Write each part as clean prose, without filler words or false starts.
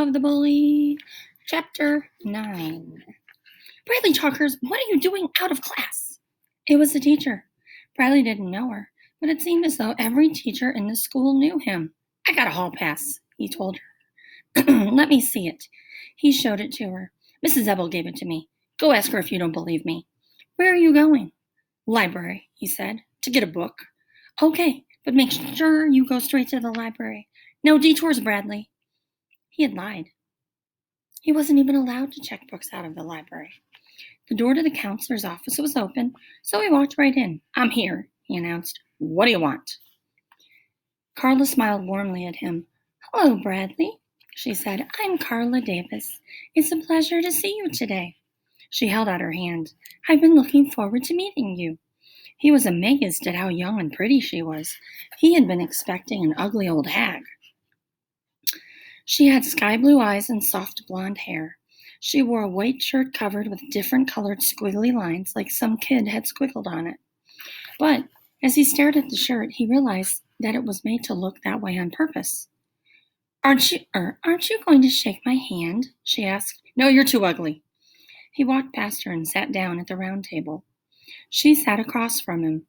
of the Bully, Chapter 9. Bradley Chalkers, what are you doing out of class? It was the teacher. Bradley didn't know her, but it seemed as though every teacher in the school knew him. I got a hall pass, he told her. Let me see it. He showed it to her. Mrs. Ebel gave it to me. Go ask her if you don't believe me. Where are you going? Library, he said, to get a book. Okay, but make sure you go straight to the library. No detours, Bradley. He had lied. He wasn't even allowed to check books out of the library. The door to the counselor's office was open, so he walked right in. I'm here, he announced. What do you want? Carla smiled warmly at him. Hello, Bradley, she said. I'm Carla Davis. It's a pleasure to see you today. She held out her hand. I've been looking forward to meeting you. He was amazed at how young and pretty she was. He had been expecting an ugly old hag. She had sky blue eyes and soft blonde hair. She wore a white shirt covered with different colored squiggly lines like some kid had squiggled on it. But as he stared at the shirt, he realized that it was made to look that way on purpose. Aren't you going to shake my hand? She asked. No, you're too ugly. He walked past her and sat down at the round table. She sat across from him.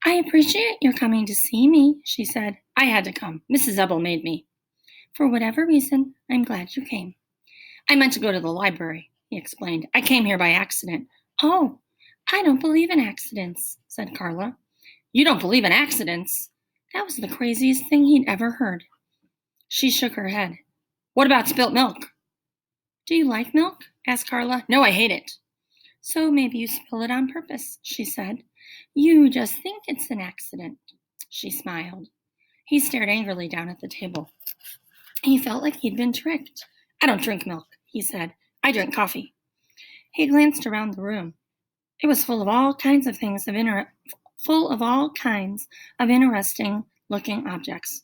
I appreciate your coming to see me, she said. I had to come. Mrs. Ebel made me. For whatever reason, I'm glad you came. I meant to go to the library, he explained. I came here by accident. Oh, I don't believe in accidents, said Carla. You don't believe in accidents? That was the craziest thing he'd ever heard. She shook her head. What about spilt milk? Do you like milk? Asked Carla. No, I hate it. So maybe you spill it on purpose, she said. You just think it's an accident. She smiled. He stared angrily down at the table. He felt like he'd been tricked. I don't drink milk, he said. I drink coffee. He glanced around the room. It was full of all kinds of interesting-looking objects.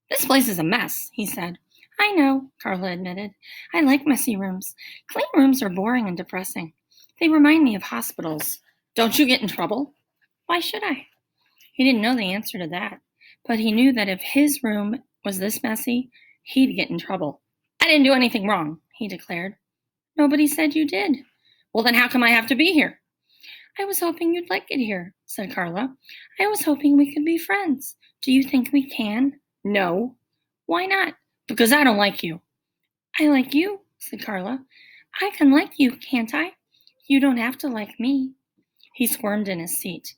This place is a mess, he said. I know, Carla admitted. I like messy rooms. Clean rooms are boring and depressing. They remind me of hospitals. Don't you get in trouble? Why should I? He didn't know the answer to that, but he knew that if his room was this messy, he'd get in trouble. I didn't do anything wrong, he declared. Nobody said you did. Well, then how come I have to be here? I was hoping you'd like it here, said Carla. I was hoping we could be friends. Do you think we can? No. Why not? Because I don't like you. I like you, said Carla. I can like you, can't I? You don't have to like me. He squirmed in his seat.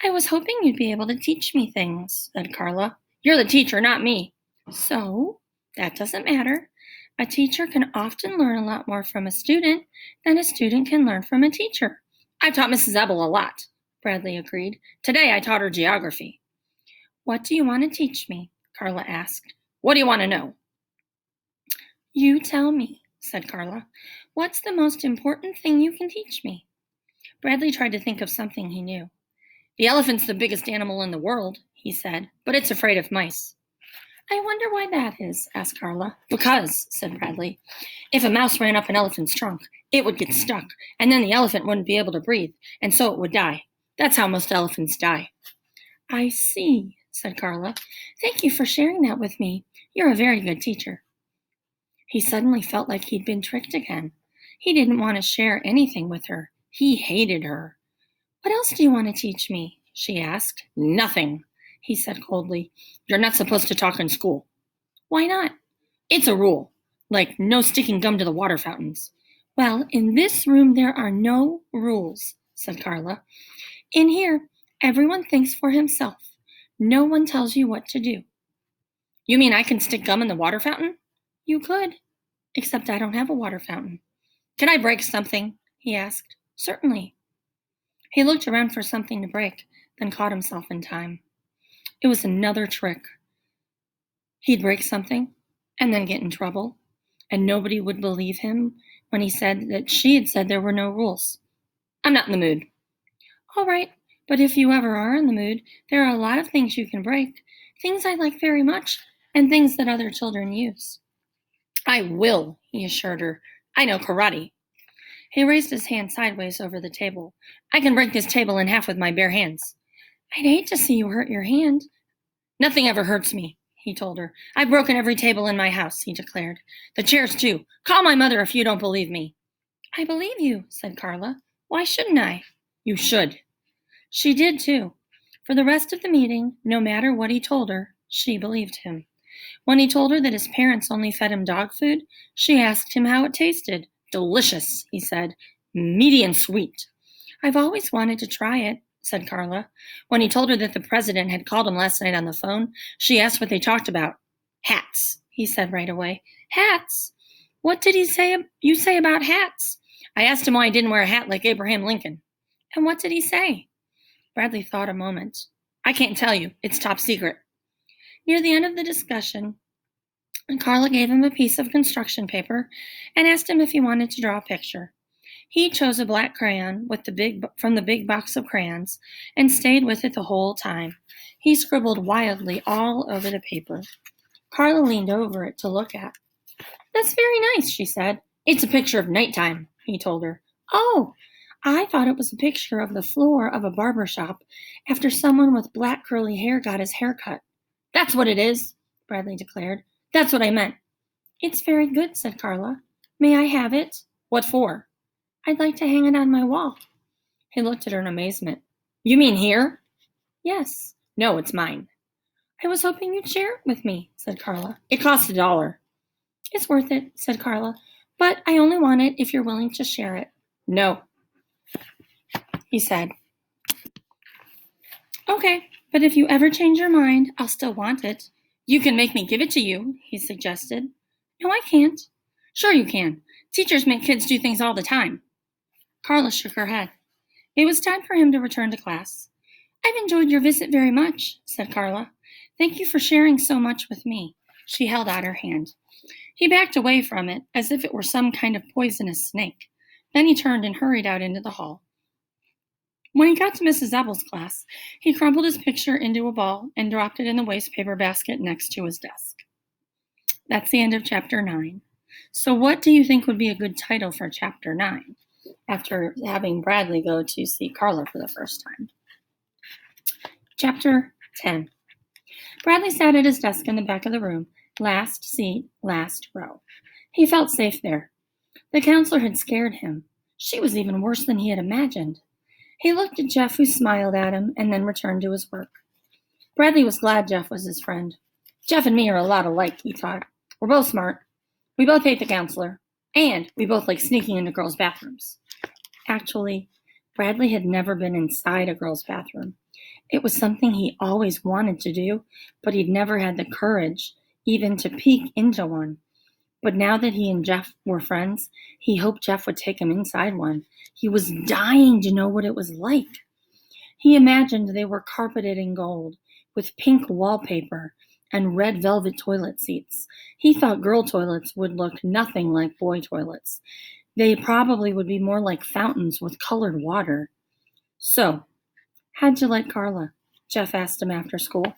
I was hoping you'd be able to teach me things, said Carla. You're the teacher, not me. So? That doesn't matter. A teacher can often learn a lot more from a student than a student can learn from a teacher. I've taught Mrs. Ebel a lot, Bradley agreed. Today I taught her geography. What do you want to teach me? Carla asked. What do you want to know? You tell me, said Carla. What's the most important thing you can teach me? Bradley tried to think of something he knew. The elephant's the biggest animal in the world, he said, but it's afraid of mice. I wonder why that is, asked Carla. Because, said Bradley, if a mouse ran up an elephant's trunk, it would get stuck, and then the elephant wouldn't be able to breathe, and so it would die. That's how most elephants die. I see, said Carla. Thank you for sharing that with me. You're a very good teacher. He suddenly felt like he'd been tricked again. He didn't want to share anything with her. He hated her. What else do you want to teach me? She asked. Nothing, he said coldly. You're not supposed to talk in school. Why not? It's a rule. Like no sticking gum to the water fountains. Well, in this room there are no rules, said Carla. In here, everyone thinks for himself. No one tells you what to do. You mean I can stick gum in the water fountain? You could, except I don't have a water fountain. Can I break something? He asked. Certainly. He looked around for something to break, then caught himself in time. It was another trick. He'd break something, and then get in trouble, and nobody would believe him when he said that she had said there were no rules. I'm not in the mood. All right, but if you ever are in the mood, there are a lot of things you can break, things I like very much, and things that other children use. I will, he assured her. I know karate. He raised his hand sideways over the table. I can break this table in half with my bare hands. I'd hate to see you hurt your hand. Nothing ever hurts me, he told her. I've broken every table in my house, he declared. The chairs, too. Call my mother if you don't believe me. I believe you, said Carla. Why shouldn't I? You should. She did, too. For the rest of the meeting, no matter what he told her, she believed him. When he told her that his parents only fed him dog food, she asked him how it tasted. Delicious, he said. Meaty and sweet. I've always wanted to try it, said Carla. When he told her that the president had called him last night on the phone, she asked what they talked about. Hats, he said right away. Hats? What did you say about hats? I asked him why he didn't wear a hat like Abraham Lincoln. And what did he say? Bradley thought a moment. I can't tell you. It's top secret. Near the end of the discussion, Carla gave him a piece of construction paper and asked him if he wanted to draw a picture. He chose a black crayon from the big box of crayons and stayed with it the whole time. He scribbled wildly all over the paper. Carla leaned over it to look at. That's very nice, she said. It's a picture of nighttime, he told her. Oh, I thought it was a picture of the floor of a barber shop after someone with black curly hair got his hair cut. That's what it is, Bradley declared. That's what I meant. It's very good, said Carla. May I have it? What for? I'd like to hang it on my wall. He looked at her in amazement. You mean here? Yes. No, it's mine. I was hoping you'd share it with me, said Carla. It costs $1. It's worth it, said Carla, but I only want it if you're willing to share it. No, he said. Okay, but if you ever change your mind, I'll still want it. You can make me give it to you, he suggested. No, I can't. Sure you can. Teachers make kids do things all the time. Carla shook her head. It was time for him to return to class. I've enjoyed your visit very much, said Carla. Thank you for sharing so much with me. She held out her hand. He backed away from it as if it were some kind of poisonous snake. Then he turned and hurried out into the hall. When he got to Mrs. Ebble's class, he crumpled his picture into a ball and dropped it in the wastepaper basket next to his desk. That's the end of Chapter 9. So what do you think would be a good title for Chapter 9, after having Bradley go to see Carla for the first time? Chapter 10. Bradley sat at his desk in the back of the room, last seat, last row. He felt safe there. The counselor had scared him. She was even worse than he had imagined. He looked at Jeff, who smiled at him, and then returned to his work. Bradley was glad Jeff was his friend. Jeff and me are a lot alike, he thought. We're both smart. We both hate the counselor. And we both like sneaking into girls' bathrooms. Actually, Bradley had never been inside a girl's bathroom. It was something he always wanted to do, but he'd never had the courage even to peek into one. But now that he and Jeff were friends, he hoped Jeff would take him inside one. He was dying to know what it was like. He imagined they were carpeted in gold, with pink wallpaper and red velvet toilet seats. He thought girl toilets would look nothing like boy toilets. They probably would be more like fountains with colored water. So, how'd you like Carla? Jeff asked him after school.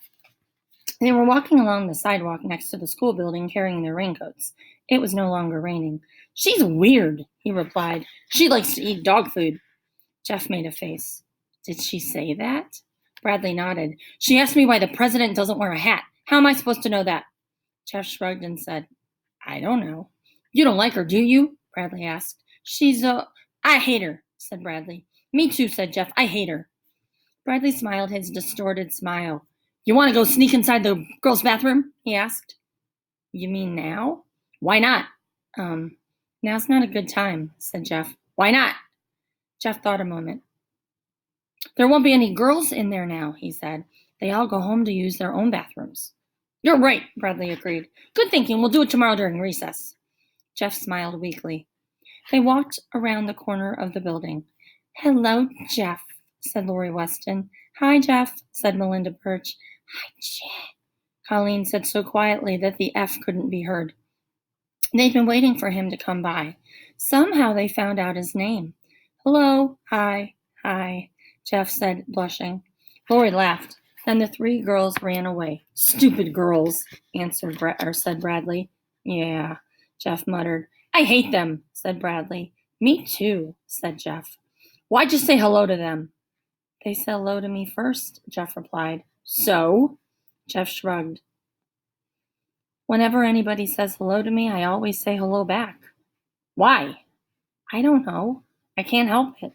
They were walking along the sidewalk next to the school building carrying their raincoats. It was no longer raining. She's weird, he replied. She likes to eat dog food. Jeff made a face. Did she say that? Bradley nodded. She asked me why the president doesn't wear a hat. How am I supposed to know that? Jeff shrugged and said, I don't know. You don't like her, do you? Bradley asked. I hate her, said Bradley. Me too, said Jeff. I hate her. Bradley smiled his distorted smile. You want to go sneak inside the girls' bathroom? He asked. You mean now? Why not? Now's not a good time, said Jeff. Why not? Jeff thought a moment. There won't be any girls in there now, he said. They all go home to use their own bathrooms. You're right, Bradley agreed. Good thinking. We'll do it tomorrow during recess. Jeff smiled weakly. They walked around the corner of the building. Hello, Jeff, said Lori Weston. Hi, Jeff, said Melinda Birch. Hi, Jeff, Colleen said so quietly that the F couldn't be heard. They'd been waiting for him to come by. Somehow they found out his name. Hello, hi, Jeff said, blushing. Lori laughed. Then the three girls ran away. Stupid girls, said Bradley. Yeah, Jeff muttered. I hate them, said Bradley. Me too, said Jeff. Why'd you say hello to them? They said hello to me first, Jeff replied. So? Jeff shrugged. Whenever anybody says hello to me, I always say hello back. Why? I don't know. I can't help it.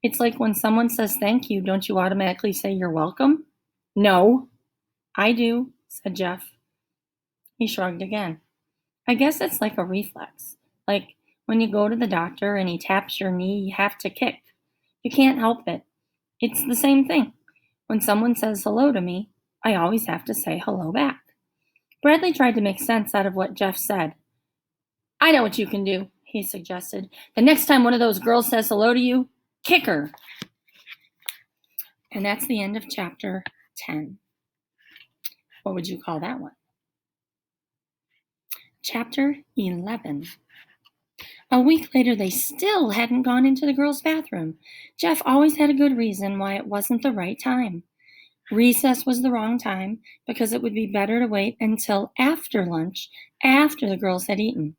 It's like when someone says thank you, don't you automatically say you're welcome? No. I do, said Jeff. He shrugged again. I guess it's like a reflex. Like when you go to the doctor and he taps your knee, you have to kick. You can't help it. It's the same thing. When someone says hello to me, I always have to say hello back. Bradley tried to make sense out of what Jeff said. I know what you can do, he suggested. The next time one of those girls says hello to you, kick her. And that's the end of chapter 10. What would you call that one? Chapter 11. A week later, they still hadn't gone into the girls' bathroom. Jeff always had a good reason why it wasn't the right time. Recess was the wrong time because it would be better to wait until after lunch, after the girls had eaten.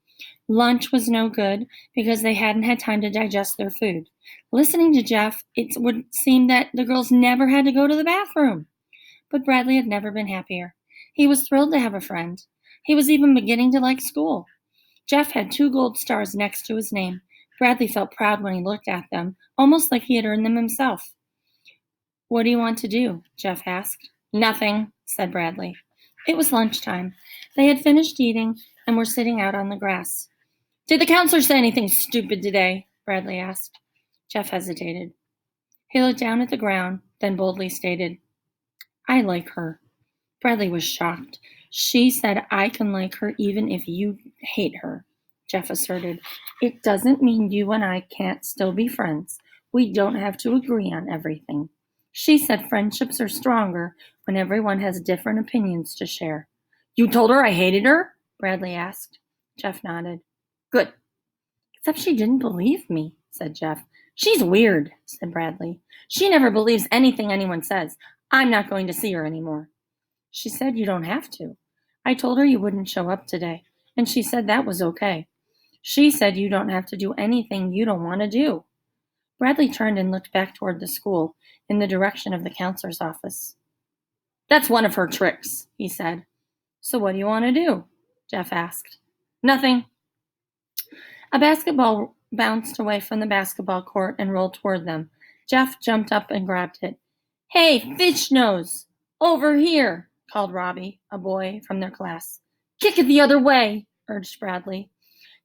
Lunch was no good because they hadn't had time to digest their food. Listening to Jeff, it would seem that the girls never had to go to the bathroom. But Bradley had never been happier. He was thrilled to have a friend. He was even beginning to like school. Jeff had 2 gold stars next to his name. Bradley felt proud when he looked at them, almost like he had earned them himself. What do you want to do? Jeff asked. Nothing, said Bradley. It was lunchtime. They had finished eating and were sitting out on the grass. Did the counselor say anything stupid today? Bradley asked. Jeff hesitated. He looked down at the ground, then boldly stated, I like her. Bradley was shocked. She said, I can like her even if you hate her, Jeff asserted. It doesn't mean you and I can't still be friends. We don't have to agree on everything. She said friendships are stronger when everyone has different opinions to share. You told her I hated her? Bradley asked. Jeff nodded. Good. Except she didn't believe me, said Jeff. She's weird, said Bradley. She never believes anything anyone says. I'm not going to see her anymore. She said you don't have to. I told her you wouldn't show up today, and she said that was okay. She said you don't have to do anything you don't want to do. Bradley turned and looked back toward the school, in the direction of the counselor's office. That's one of her tricks, he said. So what do you want to do? Jeff asked. Nothing. A basketball bounced away from the basketball court and rolled toward them. Jeff jumped up and grabbed it. Hey, fish nose! Over here! Called Robbie, a boy from their class. Kick it the other way, urged Bradley.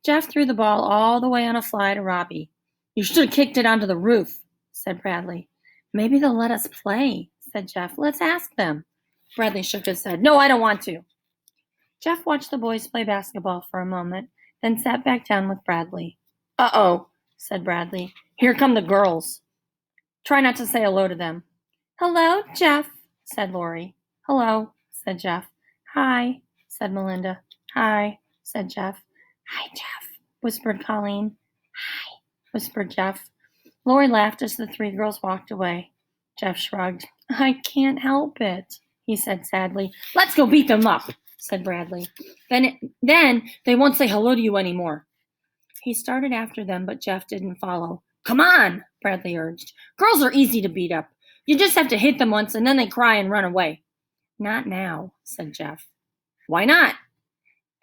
Jeff threw the ball all the way on a fly to Robbie. You should have kicked it onto the roof, said Bradley. Maybe they'll let us play, said Jeff. Let's ask them. Bradley shook his head. No, I don't want to. Jeff watched the boys play basketball for a moment, then sat back down with Bradley. Uh-oh, said Bradley. Here come the girls. Try not to say hello to them. Hello, Jeff, said Lori. Hello, said Jeff. Hi, said Melinda. Hi, said Jeff. Hi, Jeff, whispered Colleen. Hi, whispered Jeff. Lori laughed as the 3 girls walked away. Jeff shrugged. I can't help it, he said sadly. Let's go beat them up, said Bradley. Then they won't say hello to you anymore. He started after them, but Jeff didn't follow. Come on, Bradley urged. Girls are easy to beat up. You just have to hit them once and then they cry and run away. Not now, said Jeff. Why not?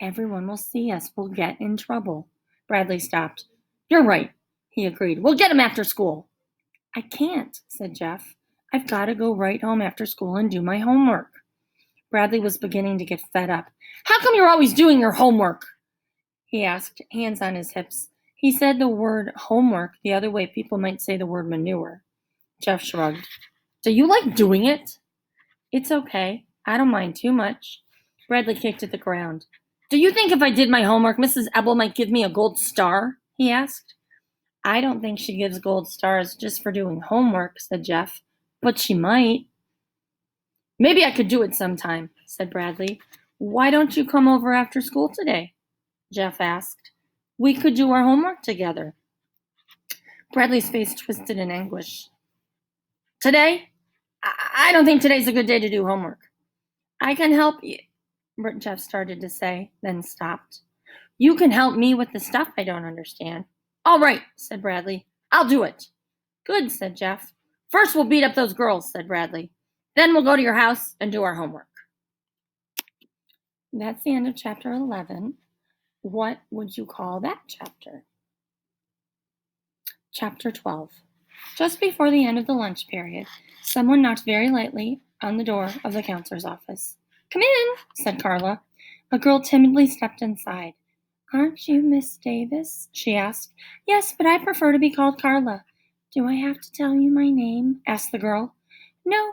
Everyone will see us. We'll get in trouble. Bradley stopped. You're right, he agreed. We'll get him after school. I can't, said Jeff. I've got to go right home after school and do my homework. Bradley was beginning to get fed up. How come you're always doing your homework? He asked, hands on his hips. He said the word homework the other way people might say the word manure. Jeff shrugged. Do you like doing it? It's okay. I don't mind too much. Bradley kicked at the ground. Do you think if I did my homework, Mrs. Ebel might give me a gold star? He asked. I don't think she gives gold stars just for doing homework, said Jeff. But she might. Maybe I could do it sometime, said Bradley. Why don't you come over after school today? Jeff asked. We could do our homework together. Bradley's face twisted in anguish. Today? I don't think today's a good day to do homework. I can help you, Jeff started to say, then stopped. You can help me with the stuff I don't understand. All right, said Bradley. I'll do it. Good, said Jeff. First we'll beat up those girls, said Bradley. Then we'll go to your house and do our homework. That's the end of chapter 11. What would you call that chapter? Chapter 12. Just before the end of the lunch period, someone knocked very lightly on the door of the counselor's office. "Come in," said Carla. A girl timidly stepped inside. "Aren't you Miss Davis?" she asked. "Yes, but I prefer to be called Carla." "Do I have to tell you my name?" asked the girl. "No,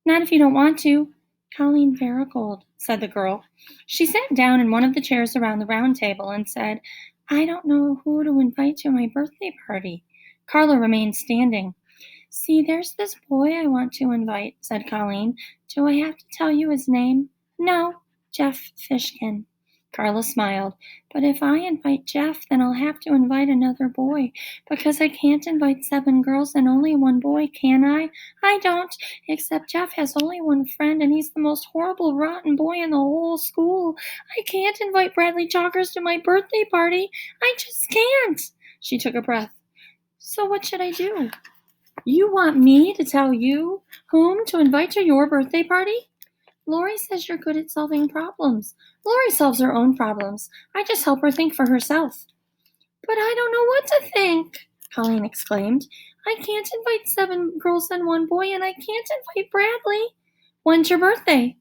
not if you don't want to." "Colleen Marigold," said the girl. She sat down in one of the chairs around the round table and said, "I don't know who to invite to my birthday party." Carla remained standing. "See, there's this boy I want to invite," said Colleen. "Do I have to tell you his name?" "No, Jeff Fishkin." Carla smiled. "But if I invite Jeff, then I'll have to invite another boy, because I can't invite 7 girls and only 1 boy, can I? I don't, except Jeff has only 1 friend, and he's the most horrible, rotten boy in the whole school. I can't invite Bradley Chalkers to my birthday party. I just can't." She took a breath. "So what should I do?" "You want me to tell you whom to invite to your birthday party?" "Lori says you're good at solving problems." "Lori solves her own problems. I just help her think for herself." "But I don't know what to think," Colleen exclaimed. "I can't invite 7 girls and 1 boy, and I can't invite Bradley." "When's your birthday?"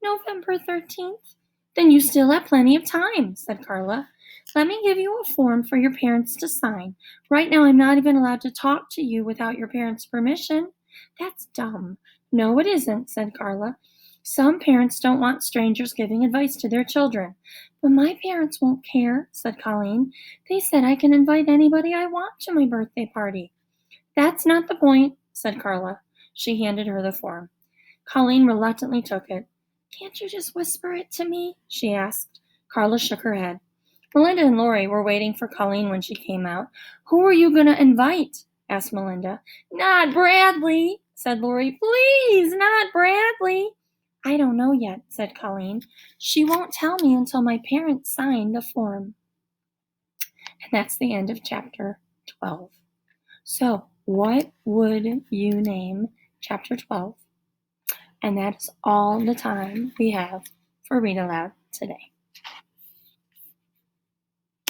"November 13th. "Then you still have plenty of time," said Carla. "Let me give you a form for your parents to sign. Right now I'm not even allowed to talk to you without your parents' permission." "That's dumb." "No, it isn't," said Carla. "Some parents don't want strangers giving advice to their children." "But my parents won't care," said Colleen. "They said I can invite anybody I want to my birthday party." "That's not the point," said Carla. She handed her the form. Colleen reluctantly took it. "Can't you just whisper it to me?" she asked. Carla shook her head. Melinda and Lori were waiting for Colleen when she came out. "Who are you going to invite?" asked Melinda. "Not Bradley," said Lori. "Please, not Bradley." "I don't know yet," said Colleen. "She won't tell me until my parents sign the form." And that's the end of chapter 12. So, what would you name chapter 12? And that is all the time we have for Read Aloud today.